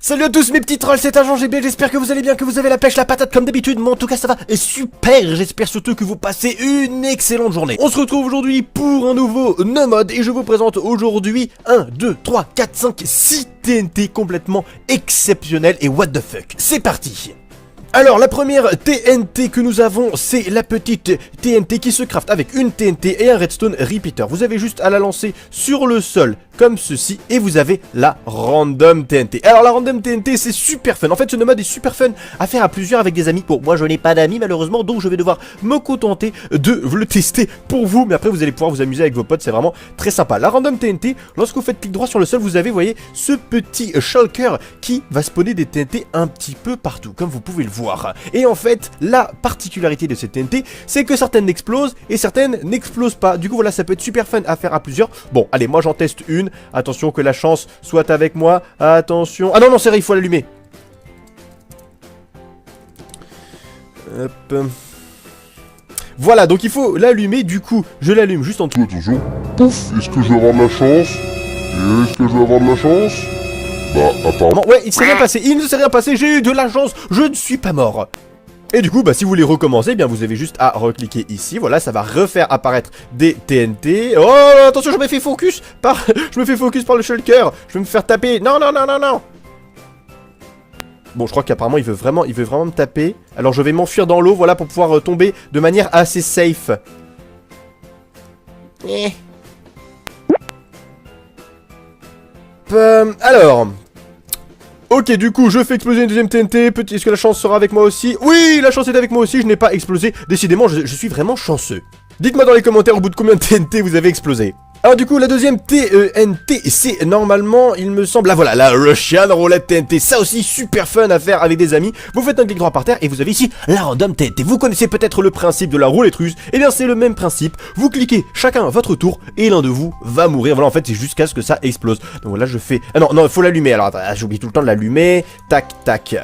Salut à tous mes petits trolls, c'est Agent GB, j'espère que vous allez bien, que vous avez la pêche, la patate comme d'habitude, mais en tout cas ça va super, j'espère surtout que vous passez une excellente journée. On se retrouve aujourd'hui pour un nouveau no mode et je vous présente aujourd'hui 1, 2, 3, 4, 5, 6 TNT complètement exceptionnels et what the fuck. C'est parti. Alors la première TNT que nous avons, c'est la petite TNT qui se craft avec une TNT et un redstone repeater. Vous avez juste à la lancer sur le sol comme ceci et vous avez la random TNT. Alors la random TNT c'est super fun, en fait ce nomade est super fun à faire à plusieurs avec des amis. Bon moi je n'ai pas d'amis malheureusement donc je vais devoir me contenter de le tester pour vous. Mais après vous allez pouvoir vous amuser avec vos potes, c'est vraiment très sympa. La random TNT, lorsque vous faites clic droit sur le sol vous avez, vous voyez, ce petit shulker qui va spawner des TNT un petit peu partout comme vous pouvez le voir. Et en fait la particularité de cette TNT c'est que certaines explosent et certaines n'explosent pas. Du coup voilà, ça peut être super fun à faire à plusieurs. Bon allez, moi j'en teste une. Attention que la chance soit avec moi. Attention. Ah non, non, c'est vrai, il faut l'allumer. Hop. Voilà, donc il faut l'allumer. Du coup, je l'allume juste en dessous. Attention. Pouf. Est-ce que je vais avoir de la chance? Est-ce que je vais avoir de la chance? Bah, apparemment. Ouais, il s'est rien passé. Il ne s'est rien passé. J'ai eu de la chance. Je ne suis pas mort. Et du coup, bah, si vous voulez recommencer, eh bien vous avez juste à recliquer ici. Voilà, ça va refaire apparaître des TNT. Oh, attention, je me fais focus par... je me fais focus par le shulker. Je vais me faire taper. Non, non, non, non, non. Bon, je crois qu'apparemment, il veut vraiment me taper. Alors, je vais m'enfuir dans l'eau, voilà, pour pouvoir tomber de manière assez safe. Alors... Ok, du coup, je fais exploser une deuxième TNT. Est-ce que la chance sera avec moi aussi? Oui, la chance est avec moi aussi, je n'ai pas explosé. Décidément, je suis vraiment chanceux. Dites-moi dans les commentaires au bout de combien de TNT vous avez explosé. Alors du coup, la deuxième TNT, c'est normalement, il me semble, là voilà, la Russian Roulette TNT. Ça aussi, super fun à faire avec des amis. Vous faites un clic droit par terre et vous avez ici la Random TNT. Vous connaissez peut-être le principe de la roulette russe. Eh bien, c'est le même principe. Vous cliquez chacun à votre tour et l'un de vous va mourir. Voilà, en fait, c'est jusqu'à ce que ça explose. Donc là, je fais... Ah non, non, il faut l'allumer. Alors, j'oublie tout le temps de l'allumer. Tac, tac,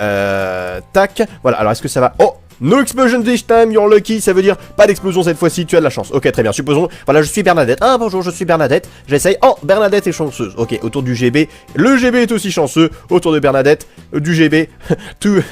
tac. Voilà, alors est-ce que ça va... Oh! No explosion this time, you're lucky, ça veut dire pas d'explosion cette fois-ci, tu as de la chance. Ok, très bien, supposons, voilà, je suis Bernadette. Ah, bonjour, je suis Bernadette, j'essaye. Oh, Bernadette est chanceuse. Ok, autour du GB, le GB est aussi chanceux. Autour de Bernadette, du GB, tout,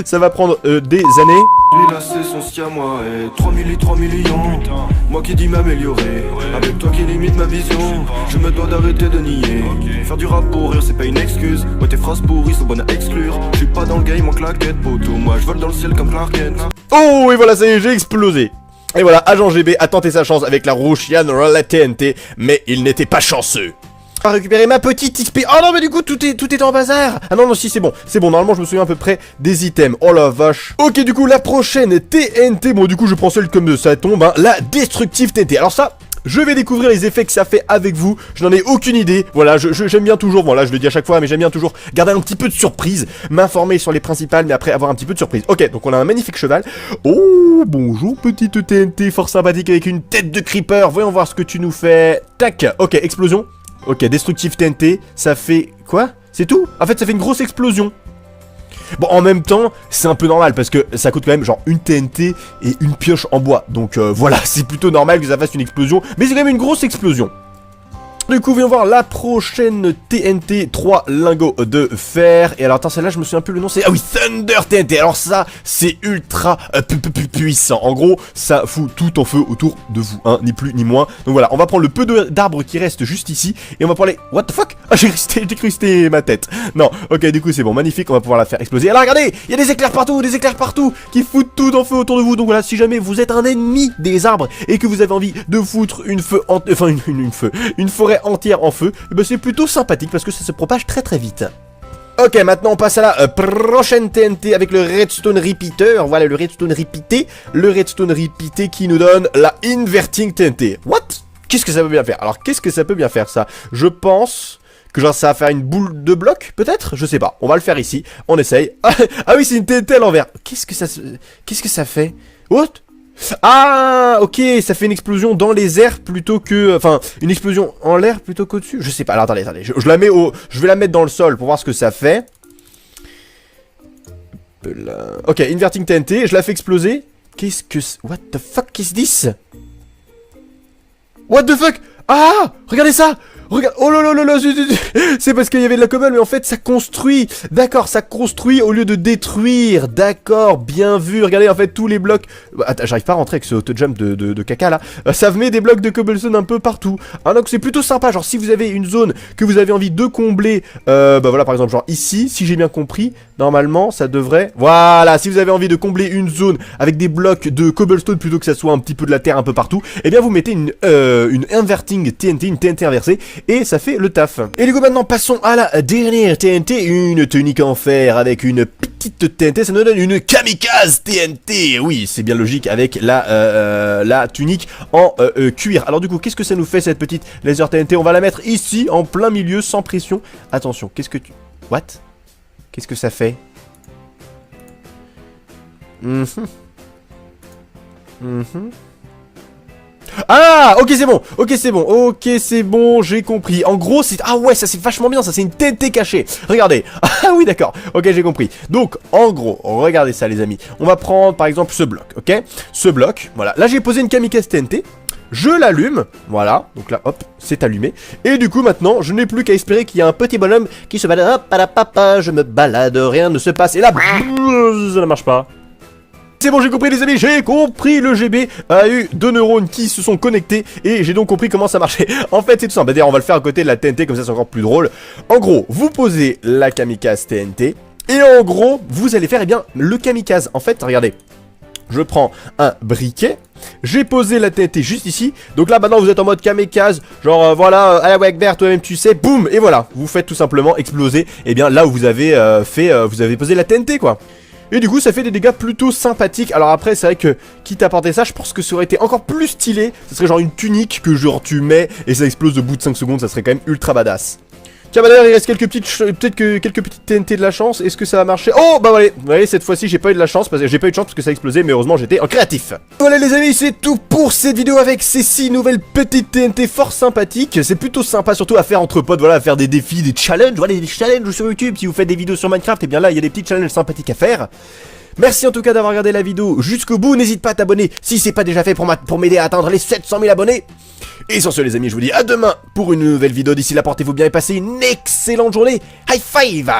ça va prendre des années. Les lacets sont siamois et 3 millions. Moi qui dis m'améliorer, avec toi qui limite ma vision. Je me dois d'arrêter de nier. Faire du rap pour rire c'est pas une excuse. Ouais tes phrases pourries sont bonnes à exclure. Je suis pas dans le game en claquette poteau. Moi je vole dans le ciel comme Clark Kent. Oh et voilà, ça y est, j'ai explosé. Et voilà, Agent GB a tenté sa chance avec la Russian Roulette TNT, mais il n'était pas chanceux. Je vais récupérer ma petite XP. Oh non mais du coup tout est en bazar. Ah non non si c'est bon, normalement je me souviens à peu près des items. Oh la vache. Ok du coup la prochaine TNT, bon du coup je prends celle comme ça tombe, hein, la Destructive TNT. Alors ça, je vais découvrir les effets que ça fait avec vous. Je n'en ai aucune idée. Voilà, j'aime bien toujours, bon là je le dis à chaque fois, mais j'aime bien toujours garder un petit peu de surprise, m'informer sur les principales, mais après avoir un petit peu de surprise. Ok, donc on a un magnifique cheval. Oh, bonjour petite TNT, fort sympathique avec une tête de creeper. Voyons voir ce que tu nous fais. Tac, ok, explosion. Ok, Destructive TNT, ça fait... Quoi? C'est tout? En fait, ça fait une grosse explosion. Bon, en même temps, c'est un peu normal, parce que ça coûte quand même genre une TNT et une pioche en bois. Donc voilà, c'est plutôt normal que ça fasse une explosion, mais c'est quand même une grosse explosion. Du coup, voyons voir la prochaine TNT, 3 lingots de fer. Et alors, attends, celle-là, je me souviens plus le nom, c'est... Ah oui, Thunder TNT. Alors ça, c'est ultra puissant. En gros, ça fout tout en feu autour de vous, hein, ni plus ni moins. Donc voilà, on va prendre le peu d'arbres qui reste juste ici. Et on va pouvoir les... What the fuck? Ah, j'ai cristé ma tête. Non, ok, du coup, c'est bon, magnifique, on va pouvoir la faire exploser. Alors, regardez, il y a des éclairs partout, qui foutent tout en feu autour de vous. Donc voilà, si jamais vous êtes un ennemi des arbres et que vous avez envie de foutre une forêt entière en feu, et ben c'est plutôt sympathique parce que ça se propage très très vite. Ok, maintenant on passe à la prochaine TNT avec le Redstone Repeater. Voilà, le Redstone Repeater qui nous donne la Inverting TNT. What? Qu'est-ce que ça peut bien faire? Alors, qu'est-ce que ça peut bien faire, ça? Je pense que genre ça va faire une boule de bloc, peut-être? Je sais pas, on va le faire ici, on essaye. Ah oui, c'est une TNT à l'envers. Qu'est-ce que ça fait? What? Ah, ok, ça fait une explosion dans les airs plutôt que... Enfin, une explosion en l'air plutôt qu'au-dessus. Je sais pas, alors attendez, je la mets au... Je vais la mettre dans le sol pour voir ce que ça fait. Ok, Inverting TNT, je la fais exploser. Qu'est-ce que... What the fuck is this? What the fuck? Ah, regardez ça. regarde. Oh là là là là, c'est parce qu'il y avait de la cobble, mais en fait, ça construit. D'accord, ça construit au lieu de détruire. D'accord, bien vu. Regardez, en fait, tous les blocs... Attends, j'arrive pas à rentrer avec ce auto-jump de caca, là. Ça met des blocs de cobblestone un peu partout. Ah, donc c'est plutôt sympa. Genre, si vous avez une zone que vous avez envie de combler, bah voilà, par exemple, genre ici, si j'ai bien compris, normalement, ça devrait... Voilà, si vous avez envie de combler une zone avec des blocs de cobblestone plutôt que ça soit un petit peu de la terre un peu partout, eh bien, vous mettez une inverting TNT, une TNT inversée, et ça fait le taf. Et du coup, maintenant, passons à la dernière TNT, une tunique en fer avec une petite TNT, ça nous donne une kamikaze TNT. Oui, c'est bien logique avec la tunique en cuir. Alors du coup, qu'est-ce que ça nous fait cette petite laser TNT? On va la mettre ici, en plein milieu, sans pression. Attention, qu'est-ce que tu... What? Qu'est-ce que ça fait? Ah, ok c'est bon, ok c'est bon, j'ai compris. En gros c'est... Ah ouais, ça c'est vachement bien, ça c'est une TNT cachée. Regardez, ah oui d'accord, ok j'ai compris. Donc en gros, regardez ça les amis. On va prendre par exemple ce bloc, ok. Ce bloc, voilà, là j'ai posé une kamikaze TNT. Je l'allume, voilà, donc là hop, c'est allumé. Et du coup maintenant, je n'ai plus qu'à espérer qu'il y a un petit bonhomme qui se balade. Hop, papa, je me balade, rien ne se passe. Et là, ça ne marche pas. C'est bon, j'ai compris les amis, j'ai compris. Le GB a eu 2 neurones qui se sont connectés et j'ai donc compris comment ça marchait. En fait c'est tout simple, d'ailleurs on va le faire à côté de la TNT, comme ça c'est encore plus drôle. En gros, vous posez la kamikaze TNT et en gros, vous allez faire eh bien le kamikaze. En fait, regardez, je prends un briquet, j'ai posé la TNT juste ici. Donc là maintenant vous êtes en mode kamikaze, genre voilà, à la Wagbert toi-même tu sais, boum, et voilà, vous faites tout simplement exploser eh bien là où vous avez vous avez posé la TNT quoi. Et du coup ça fait des dégâts plutôt sympathiques. Alors après c'est vrai que quitte à porter ça, je pense que ça aurait été encore plus stylé. Ce serait genre une tunique que genre tu mets et ça explose au bout de 5 secondes, ça serait quand même ultra badass. Tiens bah d'ailleurs il reste quelques petites TNT de la chance. Est-ce que ça va marcher? Oh bah voilà, vous voyez cette fois-ci j'ai pas eu de la chance parce que j'ai pas eu de chance parce que ça a explosé, mais heureusement j'étais en créatif. Voilà les amis, c'est tout pour cette vidéo avec ces 6 nouvelles petites TNT fort sympathiques. C'est plutôt sympa surtout à faire entre potes, voilà, à faire des défis, des challenges, voilà, des challenges sur YouTube. Si vous faites des vidéos sur Minecraft, et bien là il y a des petits challenges sympathiques à faire. Merci en tout cas d'avoir regardé la vidéo jusqu'au bout. N'hésite pas à t'abonner si c'est pas déjà fait pour m'aider à atteindre les 700 000 abonnés. Et sur ce les amis, je vous dis à demain pour une nouvelle vidéo. D'ici là, portez-vous bien et passez une excellente journée. High five!